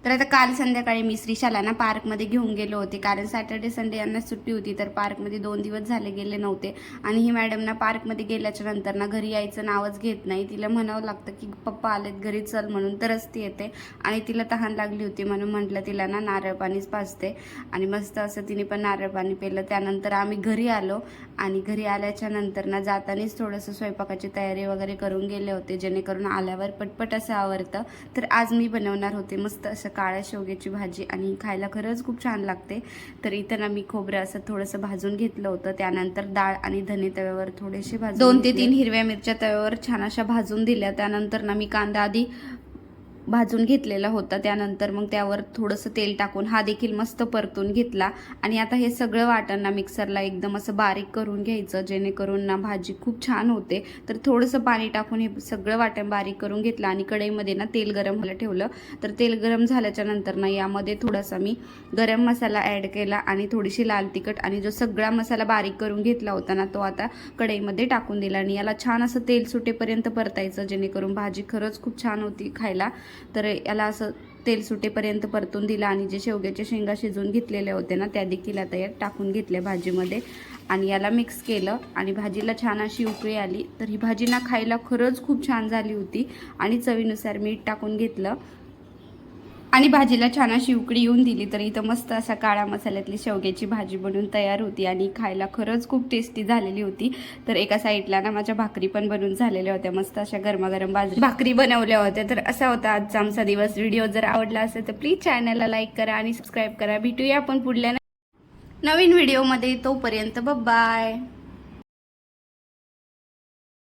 तर आता काल संध्याकाळी मी श्रीशाला ना पार्कमध्ये घेऊन गेलो होते, कारण सॅटर्डे संडे यांना सुट्टी होती. तर पार्कमध्ये 2 दिवस झाले गेले नव्हते. आणि ही मॅडम ना पार्कमध्ये गेल्याच्या नंतर ना घरी यायचं नावच घेत नाही. तिला म्हणावं लागतं की पप्पा आलेत घरी चल म्हणून, तरच ती येते. आणि तिला तहान लागली होती म्हणून म्हटलं तिला ना नारळ पाणीच पाजते. आणि मस्त असं तिने पण नारळ पाणी पिलं. त्यानंतर आम्ही घरी आलो आणि घरी आल्याच्या नंतर ना जातानीच थोडंसं स्वयंपाकाची तयारी वगैरे करून गेले होते, जेणेकरून आल्यावर पटपट असं आवरतं. तर आज मी बनवणार होते मस्त असं काळ्या शेवग्याची भाजी, आणि खायला खरंच खूप छान लागते. तर इथं ना मी खोबरं असं थोडंसं भाजून घेतलं होतं. त्यानंतर डाळ आणि धने तव्यावर थोडेसे भाजून 2 ते 3 हिरव्या मिरच्या तव्यावर छान अशा भाजून दिल्या. त्यानंतर ना मी कांदा आधी भाजून घेतलेला होता. त्यानंतर मग त्यावर थोडंसं तेल टाकून हा देखील मस्त परतून घेतला. आणि आता हे सगळं वाटण ना मिक्सरला एकदम असं बारीक करून घ्यायचं, जेणेकरून ना भाजी खूप छान होते. तर थोडंसं पाणी टाकून हे सगळं वाटण बारीक करून घेतलं आणि कढईमध्ये ना तेल गरम व्हायला ठेवलं. तर तेल गरम झाल्याच्या नंतर ना यामध्ये थोडासा मी गरम मसाला ॲड केला आणि थोडीशी लाल तिखट, आणि जो सगळा मसाला बारीक करून घेतला होता ना तो आता कढईमध्ये टाकून दिला. आणि याला छान असं तेल सुटेपर्यंत परतायचं, जेणेकरून भाजी खरंच खूप छान होती खायला. तर याला असं तेल सुटेपर्यंत परतून दिला. आणि जे शेवग्याच्या शेंगा शिजवून घेतलेले होते ना त्या देखील आता यात टाकून घेतल्या भाजीमध्ये आणि याला मिक्स केलं. आणि भाजीला छान अशी उकळी आली. तर ही भाजी ना खायला खरंच खूप छान झाली होती. आणि चवीनुसार मीठ टाकून घेतलं आणि भाजीला छान अशी उकळी येऊन दिली. तर इथं मस्त असा काळा मसाल्यातली शेवग्याची भाजी बनून तयार होती आणि खायला खरंच खूप टेस्टी झालेली होती. तर एका साईडला ना माझ्या भाकरी पण बनवून झालेल्या होत्या, मस्त अशा गरमागरम भाकरी बनवल्या होत्या. तर असा होता आजचा आमचा दिवस. व्हिडिओ जर आवडला असेल तर प्लीज चॅनलला लाईक करा आणि सबस्क्राईब करा. भेटूया आपण पुढल्या नवीन व्हिडिओमध्ये. तोपर्यंत बाय.